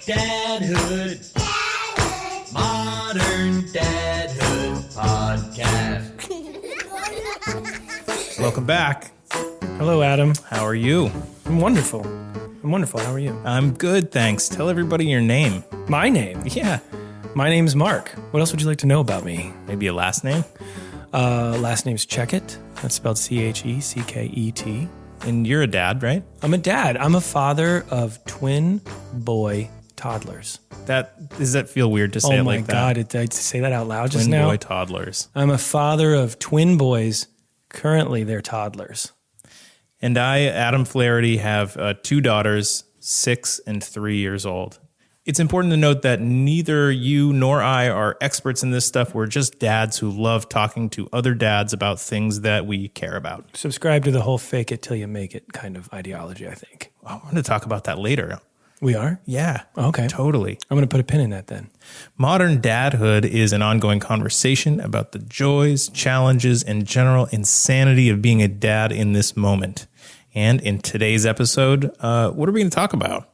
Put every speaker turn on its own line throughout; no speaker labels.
Dadhood. Dadhood. Modern Dadhood podcast.
Welcome back.
Hello, Adam.
How are you?
I'm wonderful. How are you?
I'm good, thanks. Tell everybody your name.
My name?
Yeah.
My name's Marc. What else would you like to know about me?
Maybe a last name?
Last name's Checkett. That's spelled Checkett.
And you're a dad, right?
I'm a dad. I'm a father of twin boy toddlers.
Does that feel weird to say it like that?
Oh my God, did I say that out loud just
Twin
now?
boy toddlers.
I'm a father of twin boys. Currently, they're toddlers.
And I, Adam Flaherty, have 2 daughters, 6 and 3 years old. It's important to note that neither you nor I are experts in this stuff. We're just dads who love talking to other dads about things that we care about.
Subscribe to the whole fake it till you make it kind of ideology, I think.
I want to talk about that later.
We are?
Yeah.
Okay.
Totally.
I'm going to put a pin in that then.
Modern Dadhood is an ongoing conversation about the joys, challenges, and general insanity of being a dad in this moment. And in today's episode, what are we going to talk about?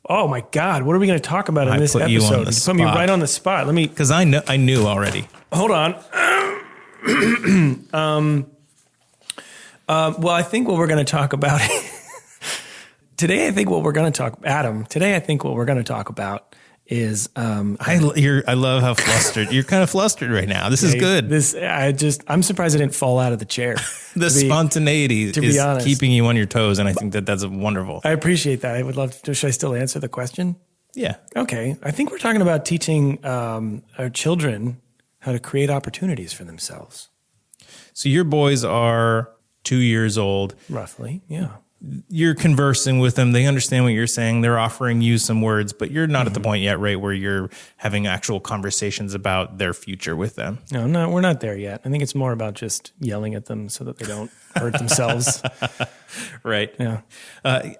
Oh my God! What are we going to talk about in this episode?
You on the
You put me right on the spot. Let me,
because I knew already.
hold on. Well, I think what we're going to talk about today. I think what we're going to talk, Adam. Today, I think what we're going to talk about is.
I love how flustered you're. Kind of flustered right now. This is good.
I'm surprised I didn't fall out of the chair.
The spontaneity is
honest.
keeping you on your toes, and I think that's wonderful.
I appreciate that. I would love to. Should I still answer the question?
Yeah.
Okay. I think we're talking about teaching our children how to create opportunities for themselves.
So your boys are 2 years old.
Roughly, yeah.
You're conversing with them. They understand what you're saying. They're offering you some words, but you're not at the point yet, right, where you're having actual conversations about their future with them.
No, we're not there yet. I think it's more about just yelling at them so that they don't hurt themselves.
Right.
Yeah.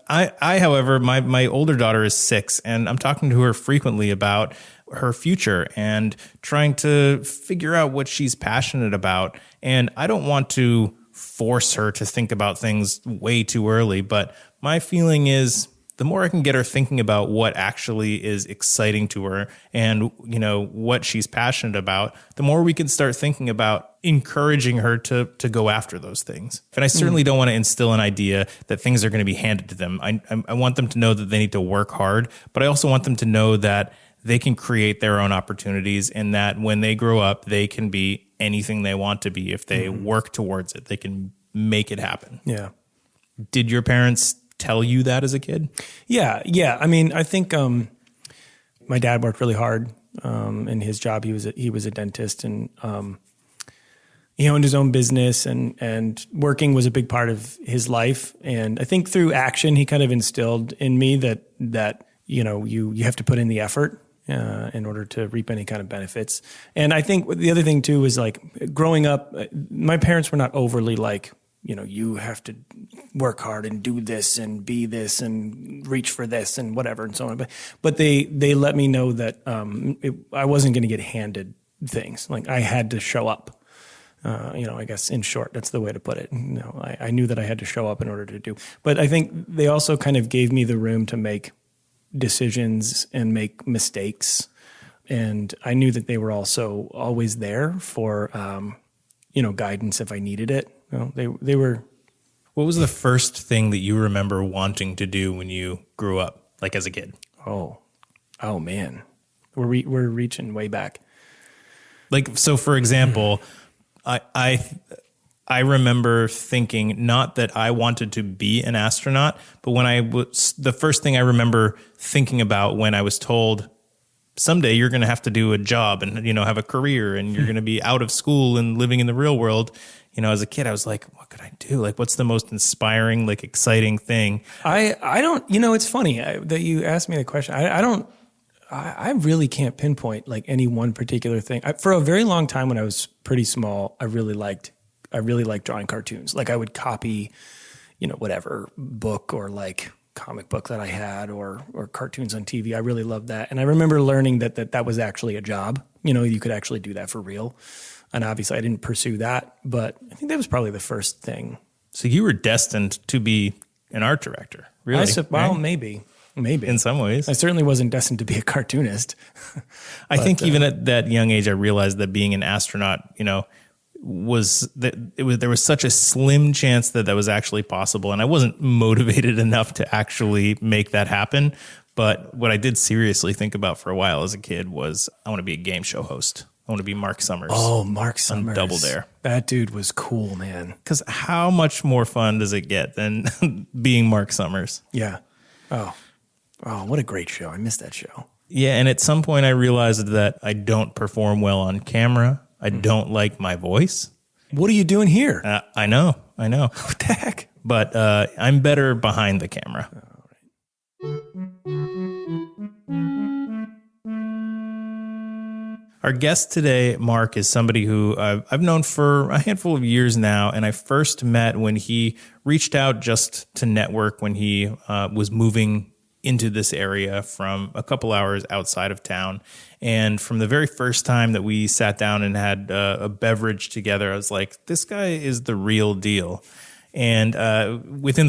However, my older daughter is 6, and I'm talking to her frequently about her future and trying to figure out what she's passionate about. And I don't want to force her to think about things way too early. But my feeling is the more I can get her thinking about what actually is exciting to her and, what she's passionate about, the more we can start thinking about encouraging her to go after those things. And I certainly don't want to instill an idea that things are going to be handed to them. I want them to know that they need to work hard, but I also want them to know that they can create their own opportunities and that when they grow up, they can be anything they want to be. If they work towards it, they can make it happen.
Yeah.
Did your parents tell you that as a kid?
Yeah. I mean, I think my dad worked really hard in his job. He was a dentist, and he owned his own business, and working was a big part of his life. And I think through action, he kind of instilled in me that you have to put in the effort in order to reap any kind of benefits. And I think the other thing too is like growing up, my parents were not overly like, you have to work hard and do this and be this and reach for this and whatever and so on. But they let me know that I wasn't going to get handed things. Like I had to show up. I guess in short, that's the way to put it. I knew that I had to show up in order to do. But I think they also kind of gave me the room to make decisions and make mistakes. And I knew that they were also always there for, guidance if I needed it. They were.
What was the first thing that you remember wanting to do when you grew up, like as a kid?
Oh man, we're reaching way back.
Like, so for example, I remember thinking not that I wanted to be an astronaut, but the first thing I remember thinking about when I was told someday you're going to have to do a job and, have a career and you're going to be out of school and living in the real world. As a kid, I was like, what could I do? Like, what's the most inspiring, like exciting thing?
I don't, it's funny that you asked me the question. I really can't pinpoint like any one particular thing. For a very long time when I was pretty small, I really liked drawing cartoons. Like I would copy, whatever book or like comic book that I had or cartoons on TV. I really loved that. And I remember learning that was actually a job. You could actually do that for real. And obviously I didn't pursue that, but I think that was probably the first thing.
So you were destined to be an art director, really?
Well, maybe. Maybe.
in some ways.
I certainly wasn't destined to be a cartoonist.
I think even at that young age, I realized that being an astronaut, there was such a slim chance that was actually possible. And I wasn't motivated enough to actually make that happen. But what I did seriously think about for a while as a kid was I want to be a game show host. I want to be Marc Summers.
Oh, Marc Summers.
On Double Dare.
That dude was cool, man.
Because how much more fun does it get than being Marc Summers?
Yeah. Oh, what a great show. I missed that show.
Yeah, and at some point I realized that I don't perform well on camera. I don't like my voice.
What are you doing here?
I know.
What the heck?
But I'm better behind the camera. Our guest today, Marc, is somebody who I've known for a handful of years now, and I first met when he reached out just to network when he was moving into this area from a couple hours outside of town. And from the very first time that we sat down and had a beverage together, I was like, this guy is the real deal. And within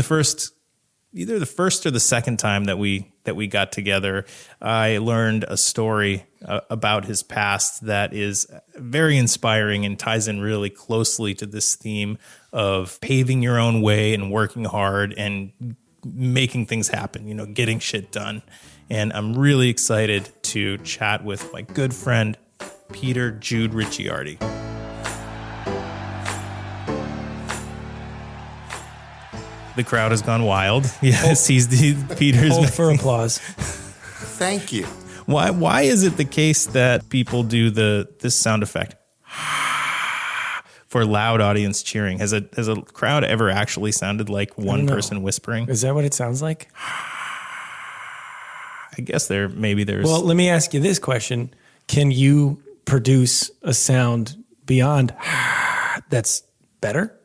either the first or the second time that we got together, I learned a story about his past that is very inspiring and ties in really closely to this theme of paving your own way and working hard and making things happen, getting shit done. And I'm really excited to chat with my good friend, Peter Jude Ricciardi. The crowd has gone wild. Yes, Peter's.
Hold for applause.
Thank you.
Why is it the case that people do this sound effect for loud audience cheering? Has a crowd ever actually sounded like one person whispering?
Is that what it sounds like?
I guess there's.
Well, let me ask you this question. Can you produce a sound beyond that's better?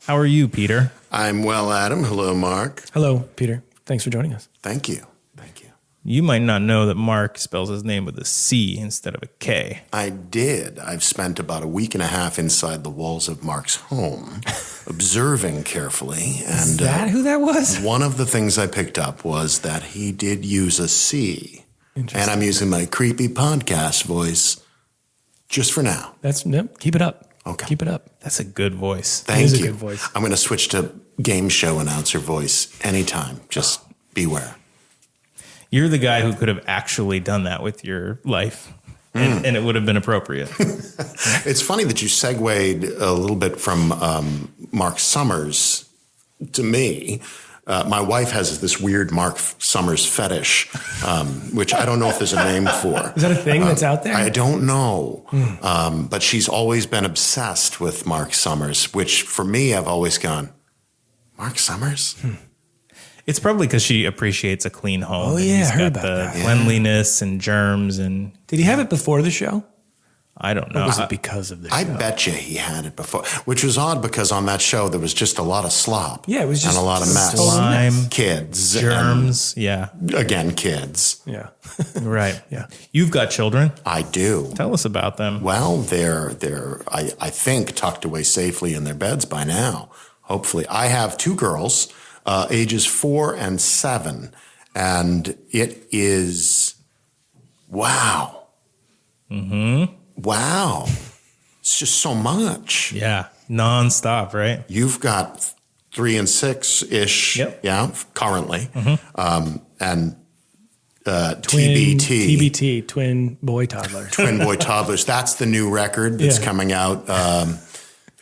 How are you, Peter?
I'm well, Adam. Hello, Marc.
Hello, Peter. Thanks for joining us.
Thank you. Thank you.
You might not know that Marc spells his name with a C instead of a K.
I did. I've spent about a week and a half inside the walls of Marc's home, observing carefully. And
Is that who that was?
One of the things I picked up was that he did use a C. And I'm using my creepy podcast voice just for now.
Keep it up.
Okay.
Keep it up.
That's a good voice.
Thank you.
A good voice.
I'm going to switch to game show announcer voice anytime. Just beware.
You're the guy who could have actually done that with your life, and it would have been appropriate.
It's funny that you segued a little bit from Marc Summers to me. My wife has this weird Marc Summers fetish, which I don't know if there's a name for.
Is that a thing that's out there?
I don't know. But she's always been obsessed with Marc Summers, which for me, I've always gone, Marc Summers?
It's probably because she appreciates a clean home.
Oh,
and
yeah,
he's
I heard
got
about
the
that.
cleanliness and germs. And
Did he have it before the show?
I don't know.
Or was it because of the show?
I bet you he had it before, which was odd because on that show, there was just a lot of slop.
Yeah, it was just
and a lot of mess.
slime,
Kids.
germs.
And, again, kids.
Yeah.
Right.
Yeah.
You've got children.
I do.
Tell us about them.
Well, they're I think tucked away safely in their beds by now. Hopefully, I have two girls, ages 4 and 7, and it is wow.
Mm-hmm.
Wow, it's just so much.
Yeah. Nonstop, right?
You've got 3 and 6-ish,
Yep.
yeah, currently, and
Twin,
TBT.
TBT, twin boy toddler.
Twin Boy Toddlers. That's the new record that's coming out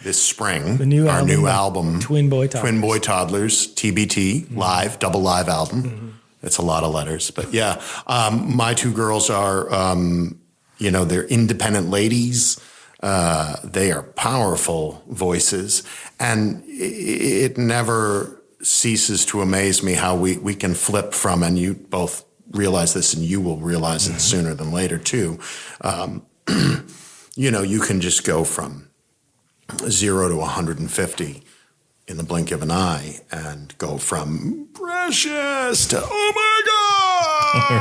this spring. Our new album,
Twin Boy Toddlers.
Twin Boy Toddlers, TBT, live, double live album. It's a lot of letters, but yeah. My two girls are, they're independent ladies. They are powerful voices, and it never ceases to amaze me how we can flip from, and you both realize this, and you will realize it sooner than later too. You can just go from 0 to 150 in the blink of an eye, and go from precious to oh my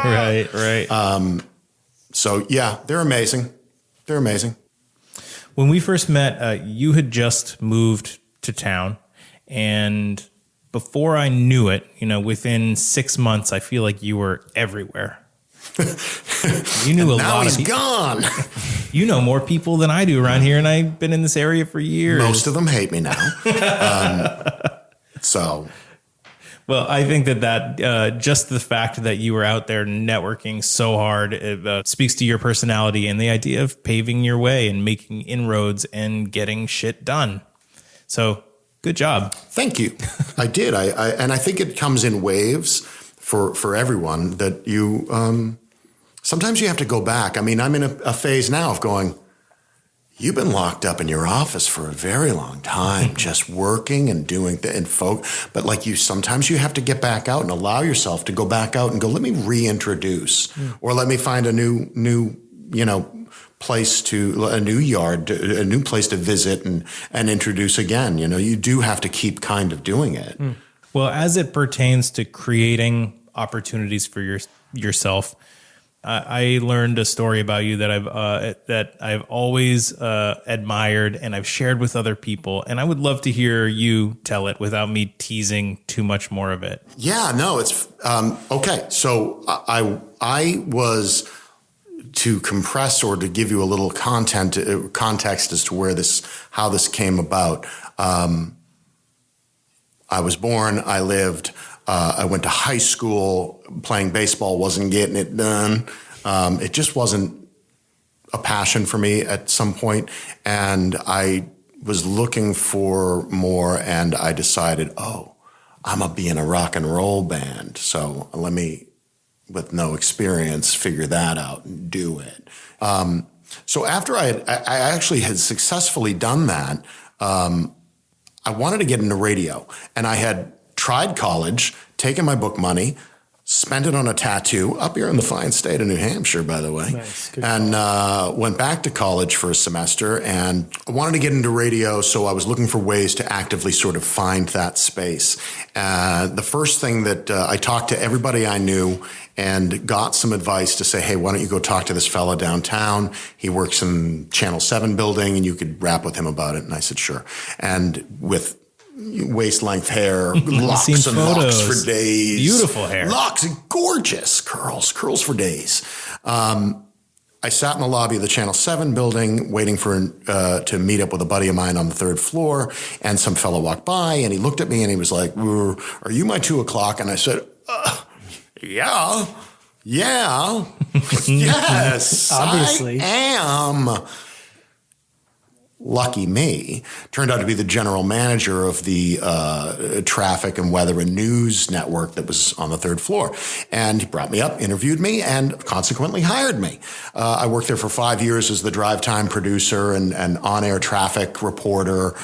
god.
Right.
So yeah, they're amazing. They're amazing.
When we first met, you had just moved to town, and before I knew it, within 6 months, I feel like you were everywhere. You knew a
Now
lot
he's
of people.
gone.
You know more people than I do around here, and I've been in this area for years.
Most of them hate me now. So,
Well, I think that just the fact that you were out there networking so hard speaks to your personality and the idea of paving your way and making inroads and getting shit done. So, good job.
thank you. I did. I think it comes in waves for everyone that you. Sometimes you have to go back. I mean, I'm in a phase now of going. You've been locked up in your office for a very long time, just working and doing but like sometimes you have to get back out and allow yourself to go back out and go, let me reintroduce, or let me find a new, place a new yard, a new place to visit and introduce again. You do have to keep kind of doing it.
Well, as it pertains to creating opportunities for yourself, I learned a story about you that I've always admired and I've shared with other people, and I would love to hear you tell it without me teasing too much more of it.
Yeah, no, it's okay. So I was, to compress or to give you a little context as to how this came about. I was born. I lived. I went to high school. Playing baseball wasn't getting it done. It just wasn't a passion for me at some point, and I was looking for more. And I decided, I'm gonna be in a rock and roll band. So let me, with no experience, figure that out and do it. So after I actually had successfully done that, I wanted to get into radio, and I had tried college, taken my book money, spent it on a tattoo up here in the fine state of New Hampshire, by the way,
Nice. Good
and went back to college for a semester, and I wanted to get into radio, so I was looking for ways to actively sort of find that space. The first thing that I talked to everybody I knew and got some advice to say, hey, why don't you go talk to this fella downtown? He works in Channel 7 building, and you could rap with him about it. And I said, sure. And with waist-length hair, locks and locks for days.
Beautiful hair.
Locks, gorgeous curls for days. I sat in the lobby of the Channel 7 building waiting to meet up with a buddy of mine on the third floor, and some fellow walked by, and he looked at me, and he was like, are you my 2 o'clock? And I said, yeah, yes,
Obviously.
I am. Lucky me, turned out to be the general manager of the traffic and weather and news network that was on the third floor. And he brought me up, interviewed me, and consequently hired me. I worked there for 5 years as the drive time producer and on-air traffic reporter.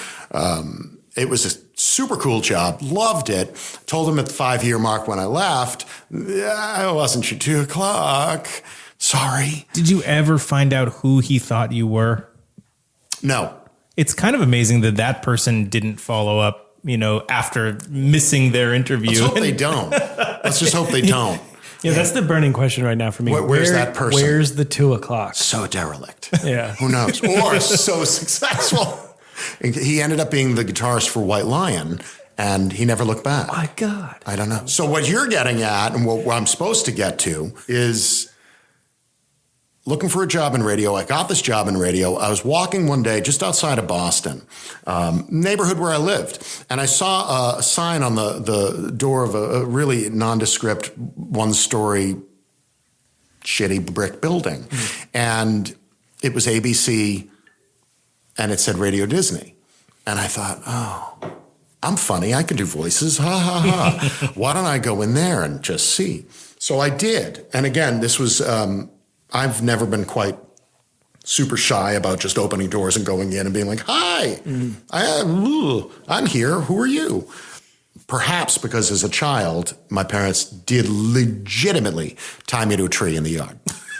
It was a super cool job. Loved it. Told him at the 5-year mark when I left, I wasn't your 2 o'clock. Sorry.
Did you ever find out who he thought you were?
No.
It's kind of amazing that person didn't follow up, after missing their interview.
Let's hope they don't. Let's just hope they don't.
Yeah, that's the burning question right now for me.
Where's that person?
Where's the 2 o'clock?
So derelict.
Yeah.
Who knows? Or so successful. He ended up being the guitarist for White Lion, and he never looked back.
My God.
I don't know. So what you're getting at, and what I'm supposed to get to, is looking for a job in radio. I got this job in radio. I was walking one day just outside of Boston, neighborhood where I lived, and I saw a sign on the door of a really nondescript, one-story, shitty brick building. And it was ABC, and it said Radio Disney. And I thought, I'm funny. I can do voices. Ha, ha, ha. Why don't I go in there and just see? So I did. And again, this was... I've never been quite super shy about just opening doors and going in and being like, hi, I'm here. Who are you? Perhaps because as a child, my parents did legitimately tie me to a tree in the yard.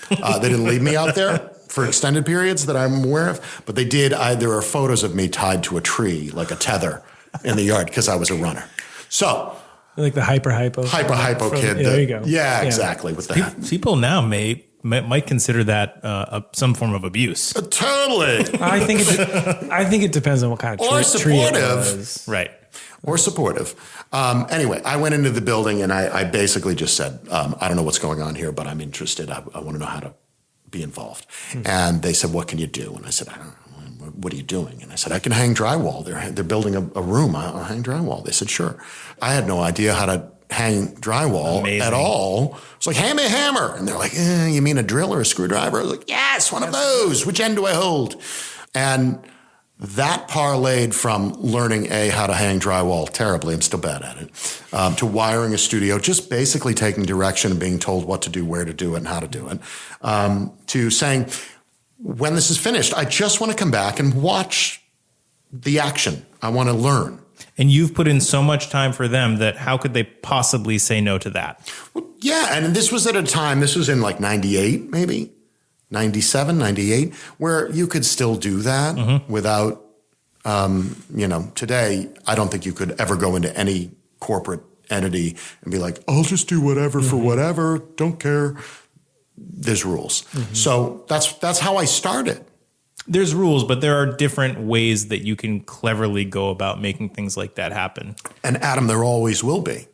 They didn't leave me out there for extended periods that I'm aware of, but they did. There are photos of me tied to a tree, like a tether in the yard, because I was a runner. So...
Like the hyper hypo
kid.
There you go.
Yeah, exactly. With that.
People now might consider that some form of abuse.
Totally.
I think it depends on what kind of
Or
tree it
supportive.
was.
Right.
or supportive. Anyway, I went into the building and I basically just said, I don't know what's going on here, but I'm interested. I want to know how to be involved. And they said, what can you do? And I said, I don't know. What are you doing? And I said, I can hang drywall. They're building a room. I'll hang drywall. They said, sure. I had no idea how to hang drywall at all. It's like, hand me a hammer. And they're like, you mean a drill or a screwdriver? I was like, yes, one of those. Which end do I hold? And that parlayed from learning how to hang drywall terribly, I'm still bad at it, to wiring a studio, just basically taking direction and being told what to do, where to do it, and how to do it, to saying, when this is finished, I just want to come back and watch the action. I want to learn.
And you've put in so much time for them that how could they possibly say no to that?
Well, yeah, and this was at a time, this was in like 98 maybe, 97, 98, where you could still do that without, today, I don't think you could ever go into any corporate entity and be like, I'll just do whatever for whatever, don't care. There's rules. So that's how I started.
There's rules, but there are different ways that you can cleverly go about making things like that happen.
And Adam, there always will be.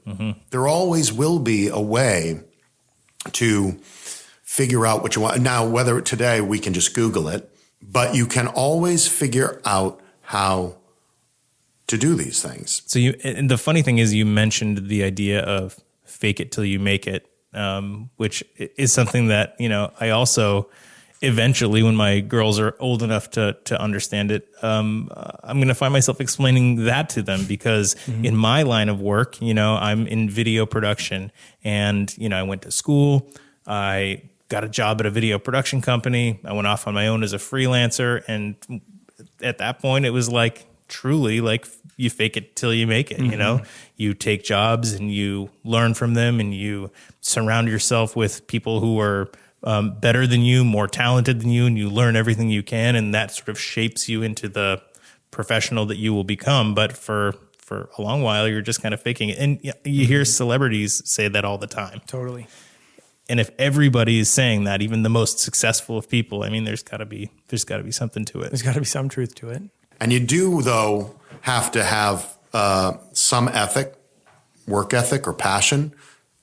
There always will be a way to figure out what you want. Now, whether today we can just Google it, but you can always figure out how to do these things.
So and the funny thing is you mentioned the idea of fake it till you make it, which is something that, I also eventually, when my girls are old enough to understand it, I'm going to find myself explaining that to them because in my line of work, I'm in video production and, I went to school, I got a job at a video production company. I went off on my own as a freelancer. And at that point it was like, truly like you fake it till you make it, you take jobs and you learn from them and you surround yourself with people who are better than you, more talented than you, and you learn everything you can. And that sort of shapes you into the professional that you will become. But for a long while, you're just kind of faking it. And you hear celebrities say that all the time.
Totally.
And if everybody is saying that, even the most successful of people, I mean, there's got to be something to it.
There's got to be some truth to it.
And you do, though, have to have some work ethic or passion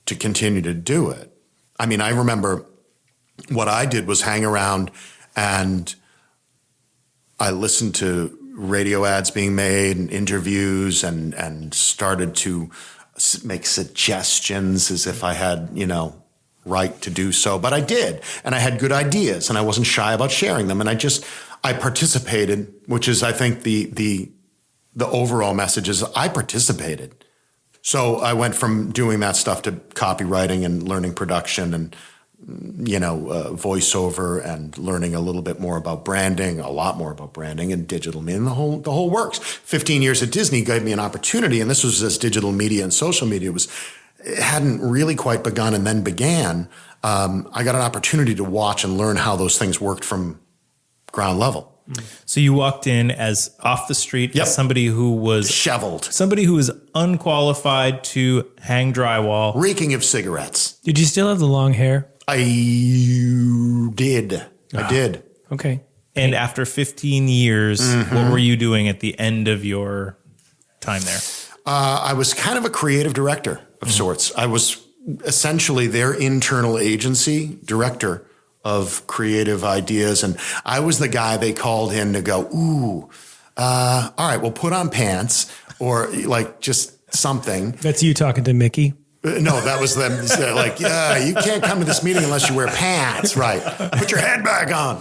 to continue to do it. I mean, I remember what I did was hang around and I listened to radio ads being made and interviews and started to make suggestions as if I had, right to do so. But I did. And I had good ideas and I wasn't shy about sharing them. And I participated, which is, I think, the overall message is I participated. So I went from doing that stuff to copywriting and learning production and, voiceover and learning a little bit more about branding, a lot more about branding and digital media, and the whole works. 15 years at Disney gave me an opportunity, and this was as digital media and social media it hadn't really quite begun and then began. I got an opportunity to watch and learn how those things worked from ground level.
So you walked in as off the street as somebody who was
disheveled,
somebody who was unqualified to hang drywall,
reeking of cigarettes.
Did you still have the long hair?
I did. I did.
Okay.
And after 15 years, what were you doing at the end of your time there?
I was kind of a creative director of sorts. I was essentially their internal agency director of creative ideas. And I was the guy they called in to go, all right, well, put on pants or like just something.
That's you talking to Mickey?
No, that was them. Like, you can't come to this meeting unless you wear pants. Right. Put your head back on.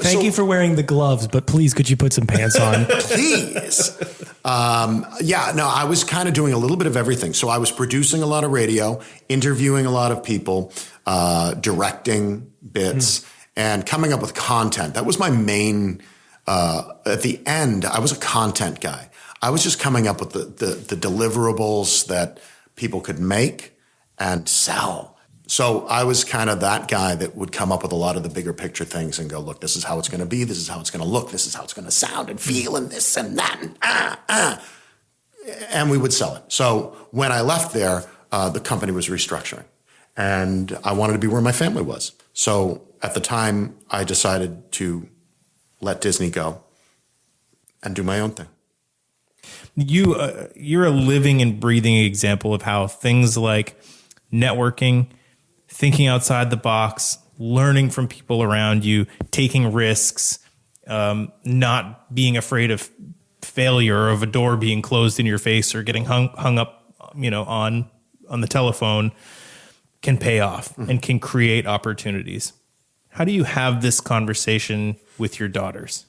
Thank you for wearing the gloves, but please, could you put some pants on?
Please. I was kind of doing a little bit of everything. So I was producing a lot of radio, interviewing a lot of people, directing bits, and coming up with content. That was my main, at the end, I was a content guy. I was just coming up with the deliverables that people could make and sell. So I was kind of that guy that would come up with a lot of the bigger picture things and go, look, this is how it's going to be. This is how it's going to look. This is how it's going to sound and feel and this and that. And we would sell it. So when I left there, the company was restructuring and I wanted to be where my family was. So at the time I decided to let Disney go and do my own thing.
You're a living and breathing example of how things like networking, thinking outside the box, learning from people around you, taking risks, not being afraid of failure or of a door being closed in your face or getting hung up, on the telephone can pay off and can create opportunities. How do you have this conversation with your daughters?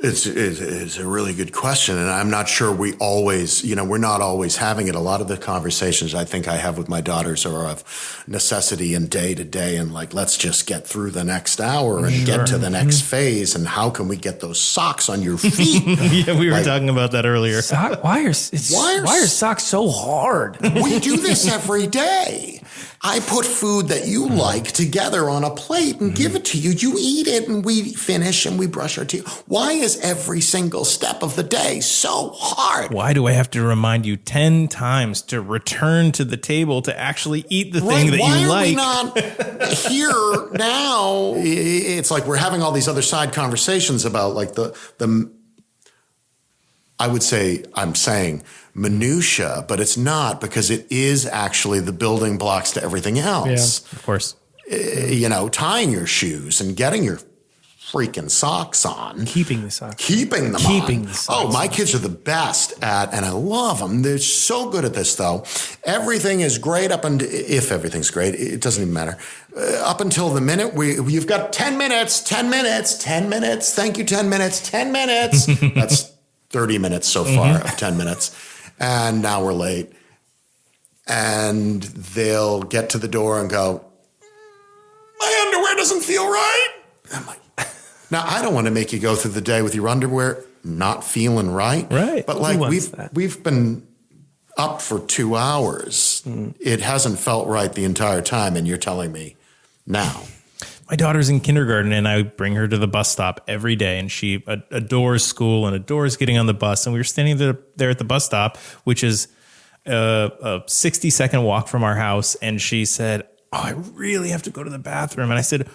It's a really good question. And I'm not sure we always, we're not always having it. A lot of the conversations I think I have with my daughters are of necessity and day to day and like, let's just get through the next hour and get to the next phase. And how can we get those socks on your feet?
Yeah, we were talking about that earlier.
Why are socks so hard?
We do this every day. I put food that you like together on a plate and give it to you. You eat it and we finish and we brush our teeth. Why is every single step of the day so hard?
Why do I have to remind you 10 times to return to the table to actually eat the thing that you like?
Why are we not here now? It's like we're having all these other side conversations about like the I would say I'm saying minutia, but it's not, because it is actually the building blocks to everything else.
Yeah, of course.
Tying your shoes and getting your freaking socks on.
Keeping the socks.
Keeping them
Keeping
on.
the socks
my kids are the best at, and I love them. They're so good at this, though. Everything is great if everything's great, it doesn't even matter. Up until the minute you've got 10 minutes, 10 minutes, 10 minutes. Thank you, 10 minutes, 10 minutes. That's 30 minutes so far of 10 minutes. And now we're late. And they'll get to the door and go, my underwear doesn't feel right. I'm like, now I don't want to make you go through the day with your underwear not feeling right.
Right.
But like we've been up for 2 hours. It hasn't felt right the entire time. And you're telling me now.
My daughter's in kindergarten and I bring her to the bus stop every day, and she adores school and adores getting on the bus. And we were standing there at the bus stop, which is a 60-second walk from our house. And she said, oh, I really have to go to the bathroom. And I said,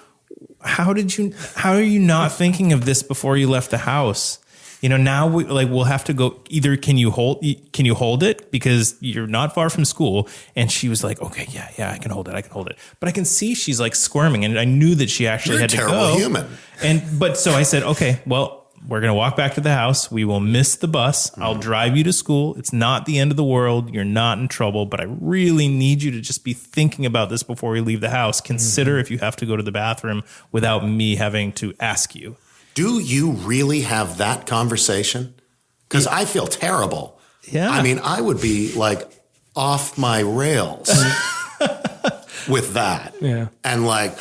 how are you not thinking of this before you left the house? Now we'll have to go. Either can you hold it because you're not far from school? And she was like, okay, yeah, I can hold it. But I can see she's like squirming, and I knew that she actually had to go.
You're a terrible human.
So I said, okay, well, we're going to walk back to the house. We will miss the bus. I'll drive you to school. It's not the end of the world. You're not in trouble, but I really need you to just be thinking about this before we leave the house. Consider if you have to go to the bathroom without me having to ask you.
Do you really have that conversation? Because I feel terrible.
Yeah.
I mean, I would be like off my rails with that.
Yeah.
And like,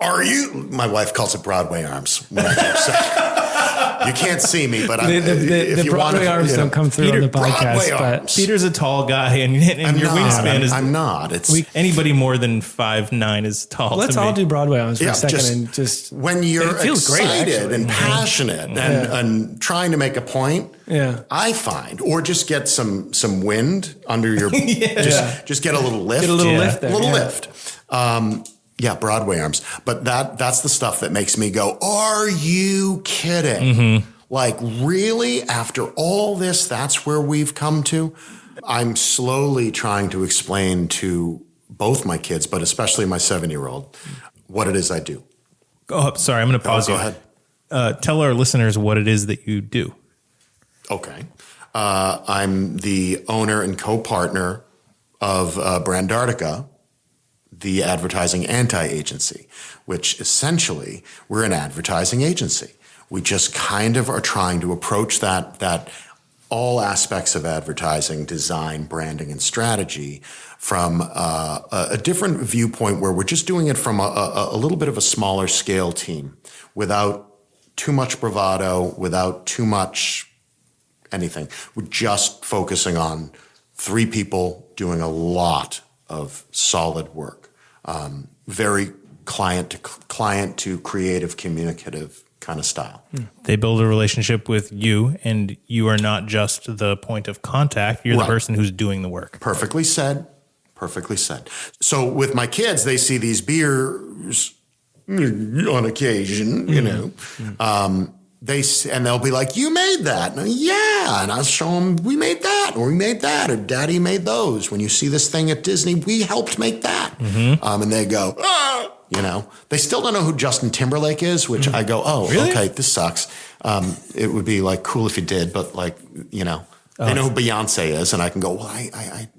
my wife calls it Broadway arms when I get upset. You can't see me, but
the Broadway arms don't come through on the podcast. But
Peter's a tall guy, and your wingspan is.
I'm not.
Anybody more than 5'9" is tall.
Let's all do Broadway arms for a second, and just
when you're excited and passionate and trying to make a point.
Yeah,
I find, or just get some wind under your. Just get a little lift.
Get a little lift there.
A little lift. Yeah, Broadway arms. But that's the stuff that makes me go, are you kidding? Like, really? After all this, that's where we've come to? I'm slowly trying to explain to both my kids, but especially my 7-year-old, what it is I do.
Oh, sorry, I'm going to pause you.
Go ahead.
Tell our listeners what it is that you do.
Okay. I'm the owner and co-partner of Brandartica, the advertising anti-agency, which essentially we're an advertising agency. We just kind of are trying to approach that all aspects of advertising, design, branding, and strategy from a different viewpoint where we're just doing it from a little bit of a smaller scale team without too much bravado, without too much anything. We're just focusing on 3 people doing a lot of solid work. Very client to creative, communicative kind of style.
They build a relationship with you, and you are not just the point of contact. You're the person who's doing the work.
Perfectly said. So with my kids, they see these beers on occasion, and they'll be like, you made that. And yeah. And I'll show them, we made that, or we made that, or Daddy made those. When you see this thing at Disney, we helped make that. And they go, ah, they still don't know who Justin Timberlake is, which I go, oh,
Really?
okay, this sucks. It would be like cool if you did, but like, they know who Beyonce is. And I can go, well, I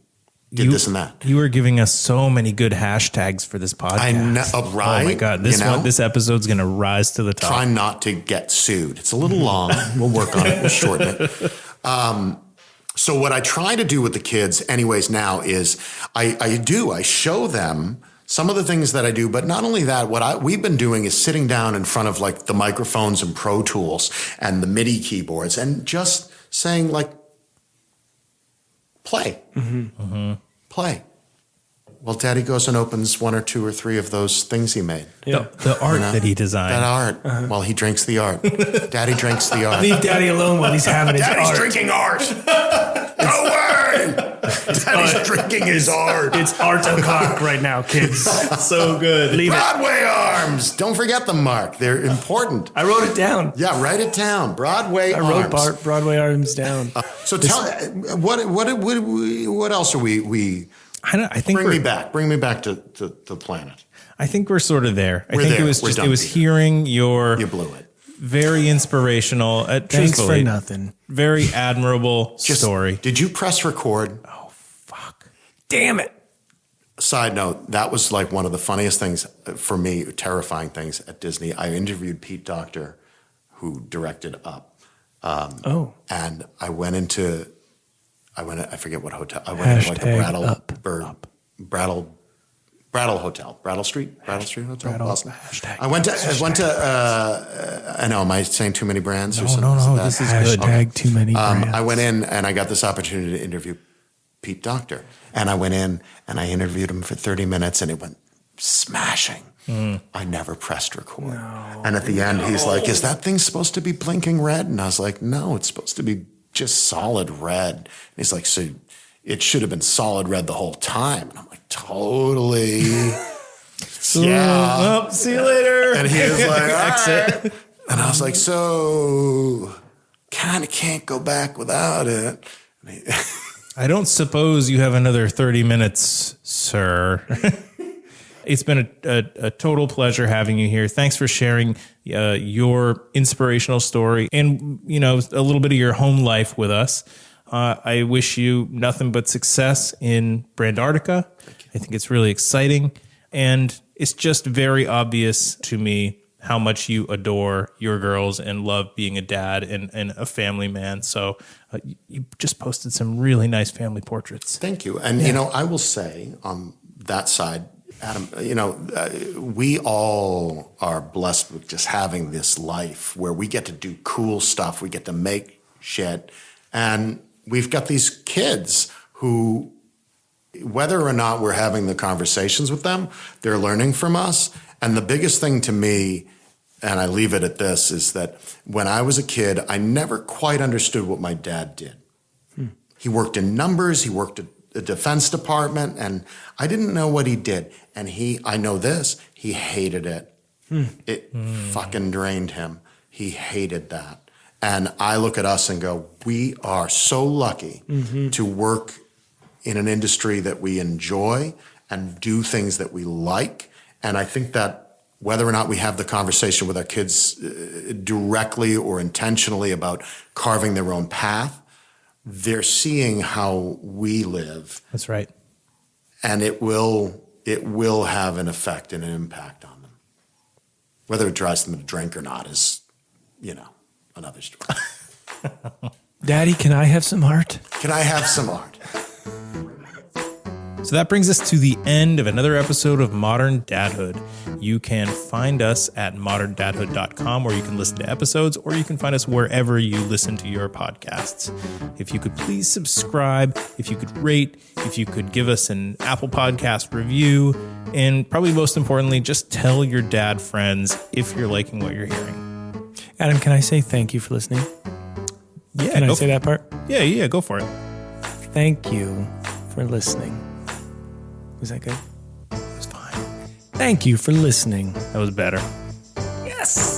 did this and that.
You were giving us so many good hashtags for this podcast.
I know, right?
Oh my God. This episode's going to rise to the top.
Try not to get sued. It's a little long. We'll work on it. We'll shorten it. So what I try to do with the kids anyways now is I show them some of the things that I do, but not only that, what we've been doing is sitting down in front of like the microphones and Pro Tools and the MIDI keyboards and just saying like, play. Play. Well, Daddy goes and opens 1 or 2 or 3 of those things he made.
Yeah. The art that he designed.
That art. Well, he drinks the art. Daddy drinks the art.
Leave Daddy alone while he's having his
Daddy's
art.
drinking art. Go away. Daddy's drinking his art.
It's art o'clock right now, kids.
So good.
Leave it.
Broadway arms. Don't forget them, Marc. They're important.
I wrote it down.
Yeah, write it down. Broadway
I
arms.
wrote Broadway arms down.
So tell what else are we
I think
bring me back to the planet.
I think we're sort of there. I
We're
think
there.
it was
We're
just
done,
it was
Peter.
hearing your
You blew it.
very inspirational,
Thanks
truthfully,
for nothing.
very admirable story.
Did you press record?
Fuck.
Damn it.
Side note, that was like one of the funniest things for me, terrifying things at Disney. I interviewed Pete Docter, who directed Up. And I forget what hotel. I went into like the Brattle Hotel. Brattle Street Hotel. Awesome. I went to I know, am I saying too many brands or something?
No, this is good.
Hashtag too many brands.
I went in and I got this opportunity to interview Pete Docter. And I went in and I interviewed him for 30 minutes and it went smashing. I never pressed record. No, and at the end, he's like, is that thing supposed to be blinking red? And I was like, no, it's supposed to be just solid red. And he's like, so it should have been solid red the whole time. And I'm like, totally. Yeah.
Well, see you later.
And he was like,
exit.
right. And I was like, so kind of can't go back without it.
I don't suppose you have another 30 minutes, sir. It's been a total pleasure having you here. Thanks for sharing your inspirational story and, a little bit of your home life with us. I wish you nothing but success in Brandartica. I think it's really exciting. And it's just very obvious to me how much you adore your girls and love being a dad and a family man. So you just posted some really nice family portraits.
Thank you. And, I will say on that side, Adam, we all are blessed with just having this life where we get to do cool stuff. We get to make shit. And we've got these kids who, whether or not we're having the conversations with them, they're learning from us. And the biggest thing to me, and I leave it at this, is that when I was a kid, I never quite understood what my dad did. He worked in numbers, he worked at the Defense Department, and I didn't know what he did. And I know this, he hated it. It fucking drained him. He hated that. And I look at us and go, we are so lucky to work in an industry that we enjoy and do things that we like. And I think that whether or not we have the conversation with our kids directly or intentionally about carving their own path, they're seeing how we live.
That's right.
And it will have an effect and an impact on them. Whether it drives them to drink or not is, another story.
Daddy, can I have some art?
Can I have some art?
So that brings us to the end of another episode of Modern Dadhood. You can find us at moderndadhood.com, where you can listen to episodes, or you can find us wherever you listen to your podcasts. If you could please subscribe, if you could rate, if you could give us an Apple Podcast review, and probably most importantly, just tell your dad friends if you're liking what you're hearing.
Adam, can I say thank you for listening?
Yeah,
Can I say that part?
Yeah, go for it.
Thank you for listening. Was that good?
It was fine.
Thank you for listening.
That was better.
Yes.